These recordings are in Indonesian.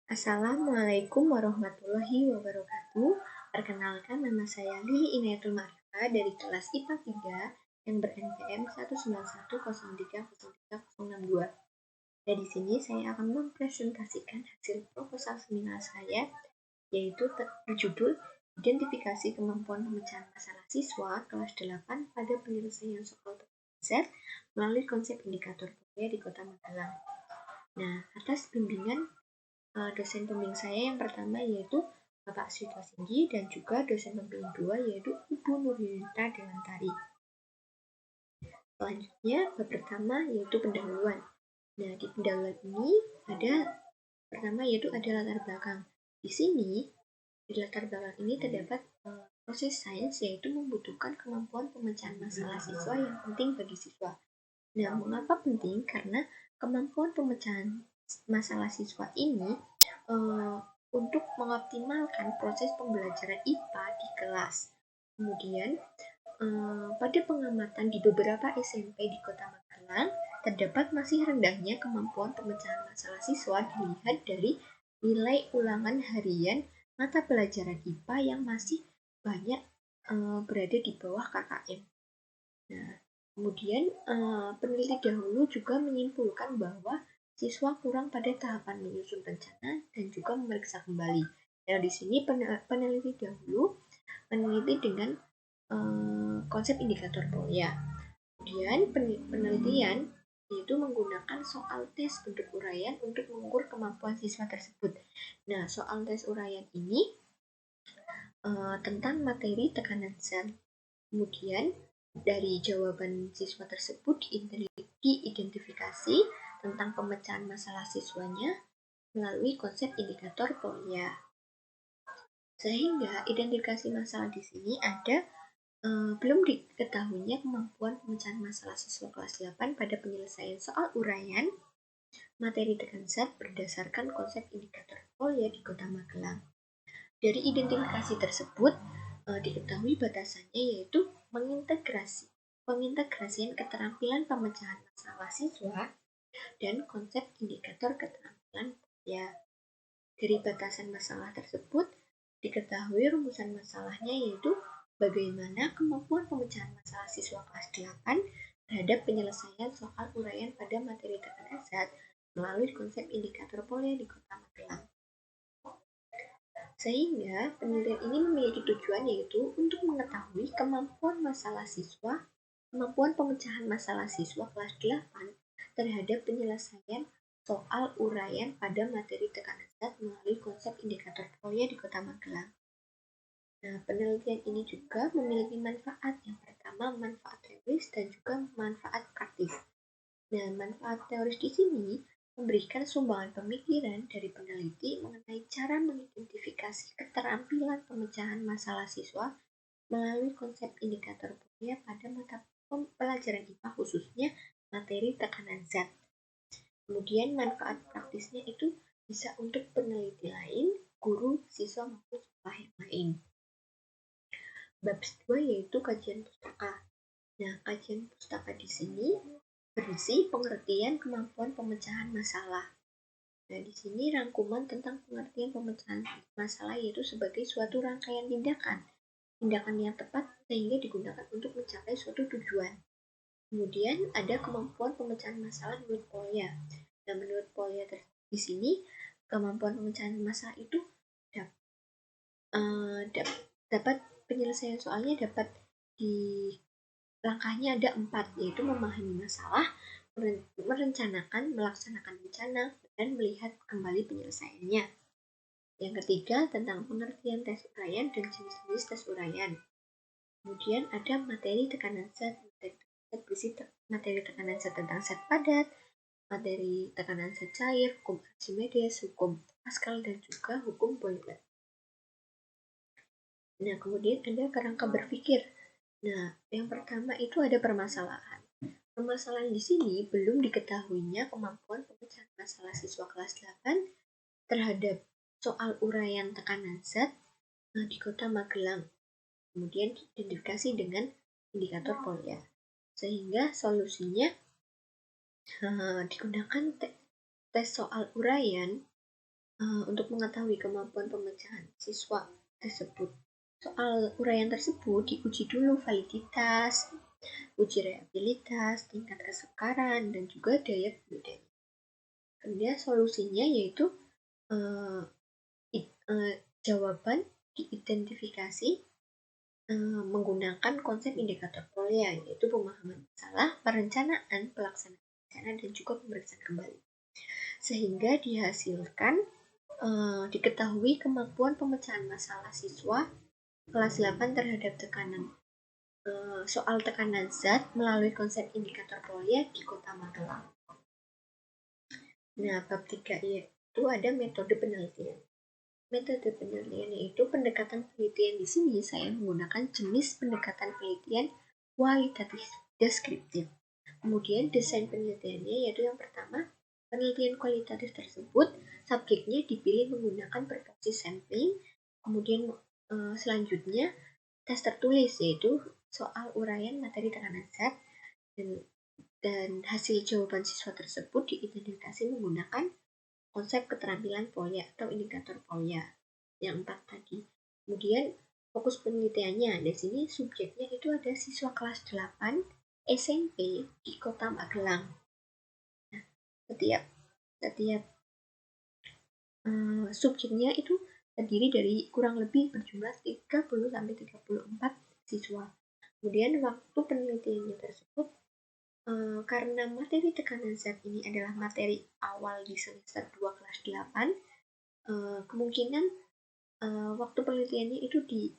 Assalamualaikum warahmatullahi wabarakatuh. Perkenalkan, nama saya Lili Inayatul Marifa dari kelas IPA 3 yang ber-NPM 191030362. Dan di sini saya akan mempresentasikan hasil proposal seminar saya, yaitu berjudul Identifikasi Kemampuan Pemecahan Masalah Siswa kelas 8 pada penyelesaian soal Z melalui konsep indikator budaya di Kota Magelang. Nah, atas bimbingan dosen pembimbing saya yang pertama yaitu Bapak Sito Singgi dan juga dosen pembimbing kedua yaitu Ibu Nurhayunita Dewantari. Selanjutnya bab pertama yaitu pendahuluan. Nah, di pendahuluan ini pertama yaitu ada latar belakang. Di sini di latar belakang ini terdapat proses sains yaitu membutuhkan kemampuan pemecahan masalah siswa yang penting bagi siswa. Nah, mengapa penting? Karena kemampuan pemecahan masalah siswa ini untuk mengoptimalkan proses pembelajaran IPA di kelas. Kemudian, pada pengamatan di beberapa SMP di Kota Magelang, terdapat masih rendahnya kemampuan pemecahan masalah siswa dilihat dari nilai ulangan harian mata pelajaran IPA yang masih banyak berada di bawah KKM. Nah, kemudian peneliti dahulu juga menyimpulkan bahwa siswa kurang pada tahapan menyusun rencana dan juga memeriksa kembali. Nah, di sini peneliti dahulu meneliti dengan konsep indikator Polya. Kemudian penelitian yaitu menggunakan soal tes bentuk uraian untuk mengukur kemampuan siswa tersebut. Nah, soal tes uraian ini tentang materi tekanan sel. Kemudian dari jawaban siswa tersebut diidentifikasi tentang pemecahan masalah siswanya melalui konsep indikator Polya. Sehingga identifikasi masalah di sini ada belum diketahuinya kemampuan pemecahan masalah siswa kelas 8 pada penyelesaian soal uraian materi tekan zat berdasarkan konsep indikator Polya di Kota Magelang. Dari identifikasi tersebut diketahui batasannya yaitu pengintegrasian keterampilan pemecahan masalah siswa dan konsep indikator keterampilan Polya. Dari batasan masalah tersebut diketahui rumusan masalahnya yaitu bagaimana kemampuan pemecahan masalah siswa kelas 8 terhadap penyelesaian soal uraian pada materi tekanan zat melalui konsep indikator Polya di Kota Magelang. Sehingga penelitian ini memiliki tujuan yaitu untuk mengetahui kemampuan pemecahan masalah siswa kelas 8 terhadap penyelesaian soal uraian pada materi tekanan zat melalui konsep indikator Polya di Kota Magelang. Nah, penelitian ini juga memiliki manfaat. Yang pertama, manfaat teoris dan juga manfaat praktis. Nah, manfaat teoris di sini memberikan sumbangan pemikiran dari peneliti mengenai cara mengidentifikasi keterampilan pemecahan masalah siswa melalui konsep indikator Polya pada mata pelajaran IPA khususnya materi tekanan zat. Kemudian manfaat praktisnya itu bisa untuk peneliti lain, guru, siswa maupun sekolah yang lain. Bab 2 yaitu kajian pustaka. Nah, kajian pustaka di sini berisi pengertian kemampuan pemecahan masalah. Nah, di sini rangkuman tentang pengertian pemecahan masalah yaitu sebagai suatu rangkaian tindakan yang tepat sehingga digunakan untuk mencapai suatu tujuan. Kemudian ada kemampuan pemecahan masalah menurut Polya. Nah, menurut Polya di sini kemampuan pemecahan masalah itu dapat penyelesaian soalnya dapat langkahnya ada 4, yaitu memahami masalah, merencanakan, melaksanakan rencana, dan melihat kembali penyelesaiannya. Yang ketiga tentang pengertian tes uraian dan jenis-jenis tes uraian. Kemudian ada materi tekanan zat, berisi materi tekanan zat tentang zat padat, materi tekanan zat cair, hukum Archimedes, hukum Pascal, dan juga hukum Boyle. Nah, kemudian ada kerangka berpikir. Nah, yang pertama itu ada permasalahan. Permasalahan di sini belum diketahuinya kemampuan pemecahan masalah siswa kelas 8 terhadap soal uraian tekanan zat di Kota Magelang. Kemudian diidentifikasi dengan indikator Polya. Sehingga solusinya digunakan tes soal uraian Untuk mengetahui kemampuan pemecahan siswa tersebut, soal uraian tersebut diuji dulu validitas, uji reliabilitas, tingkat kesukaran, dan juga daya pembedanya. Kemudian solusinya yaitu uh, jawaban diidentifikasi menggunakan konsep indikator polya, yaitu pemahaman masalah, perencanaan, pelaksanaan rencana, dan juga pemeriksaan kembali. Sehingga dihasilkan diketahui kemampuan pemecahan masalah siswa kelas 8 terhadap tekanan soal tekanan zat melalui konsep indikator polya di Kota Magelang. Nah, bab 3 itu ada metode penelitian. Metode penelitian yaitu pendekatan penelitian. Di sini saya menggunakan jenis pendekatan penelitian kualitatif deskriptif. Kemudian desain penelitiannya yaitu yang pertama, penelitian kualitatif tersebut subjeknya dipilih menggunakan proporsi sampling. Kemudian selanjutnya tes tertulis yaitu soal uraian materi tekanan zat dan hasil jawaban siswa tersebut diidentifikasi menggunakan konsep keterampilan polya atau indikator polya yang 4 tadi. Kemudian fokus penelitiannya di sini subjeknya itu ada siswa kelas 8 SMP di Kota Magelang. Nah, setiap subjeknya itu terdiri dari kurang lebih berjumlah 30 sampai 34 siswa. Kemudian waktu penelitiannya tersebut karena materi tekanan zat ini adalah materi awal di semester 2 kelas 8, kemungkinan waktu penelitiannya itu di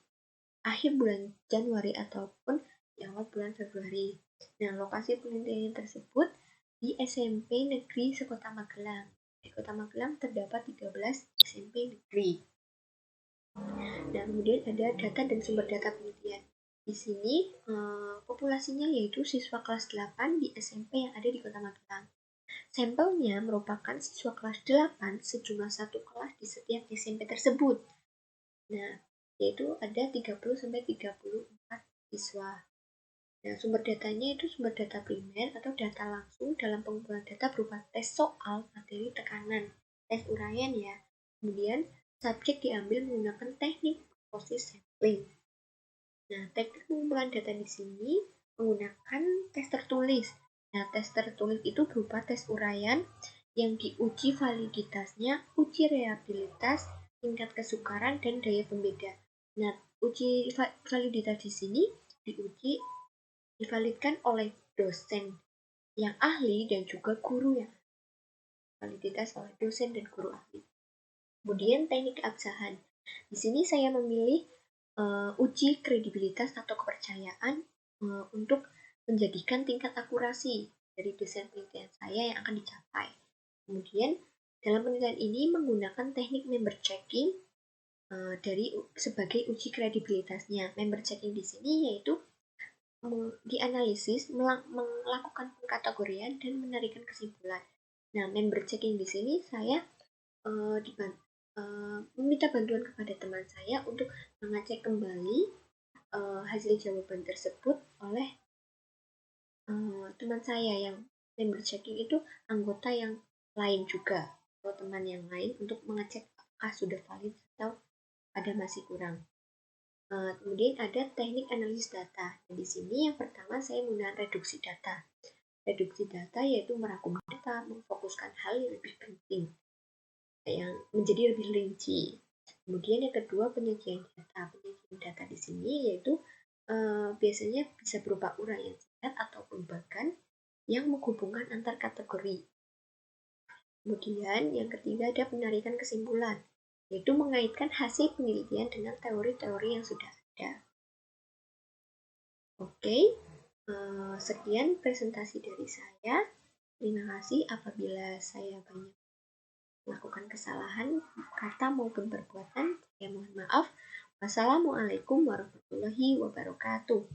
akhir bulan Januari ataupun di awal bulan Februari. Nah, lokasi penelitian tersebut di SMP Negeri Sekota Magelang. Di Kota Magelang terdapat 13 SMP negeri. Dan kemudian ada data dan sumber data penelitian. Di sini populasinya yaitu siswa kelas 8 di SMP yang ada di Kota Magelang. Sampelnya merupakan siswa kelas 8 sejumlah satu kelas di setiap SMP tersebut. Nah, yaitu ada 30 sampai 34 siswa. Nah, sumber datanya itu sumber data primer atau data langsung dalam pengumpulan data berupa tes soal materi tekanan, tes uraian ya. Kemudian subjek diambil menggunakan teknik proses sampling. Nah, teknik pengumpulan data di sini menggunakan tes tertulis. Nah, tes tertulis itu berupa tes uraian yang diuji validitasnya, uji reliabilitas, tingkat kesukaran, dan daya pembeda. Nah, uji validitas di sini divalidkan oleh dosen yang ahli dan juga guru yang validitas oleh dosen dan guru ahli. Kemudian teknik keabsahan. Di sini saya memilih uji kredibilitas atau kepercayaan untuk menjadikan tingkat akurasi dari desain penelitian saya yang akan dicapai. Kemudian dalam penelitian ini menggunakan teknik member checking sebagai uji kredibilitasnya. Member checking di sini yaitu dianalisis, melakukan pengkategorian dan menarikan kesimpulan. Nah, member checking di sini saya meminta bantuan kepada teman saya untuk mengecek kembali hasil jawaban tersebut oleh teman saya yang member checking itu anggota yang lain juga atau teman yang lain untuk mengecek apakah sudah valid atau ada masih kurang. Kemudian ada teknik analisis data. Dan di sini yang pertama saya menggunakan reduksi data. Reduksi data yaitu merangkum data, memfokuskan hal yang lebih penting, yang menjadi lebih rinci. Kemudian yang kedua penyajian data. Penyajian data di sini yaitu biasanya bisa berupa uraian singkat ataupun bahkan yang menghubungkan antar kategori. Kemudian yang ketiga ada penarikan kesimpulan, yaitu mengaitkan hasil penelitian dengan teori-teori yang sudah ada. Oke, sekian presentasi dari saya. Terima kasih apabila saya banyak melakukan kesalahan kata maupun perbuatan. Saya mohon maaf. Wassalamualaikum warahmatullahi wabarakatuh.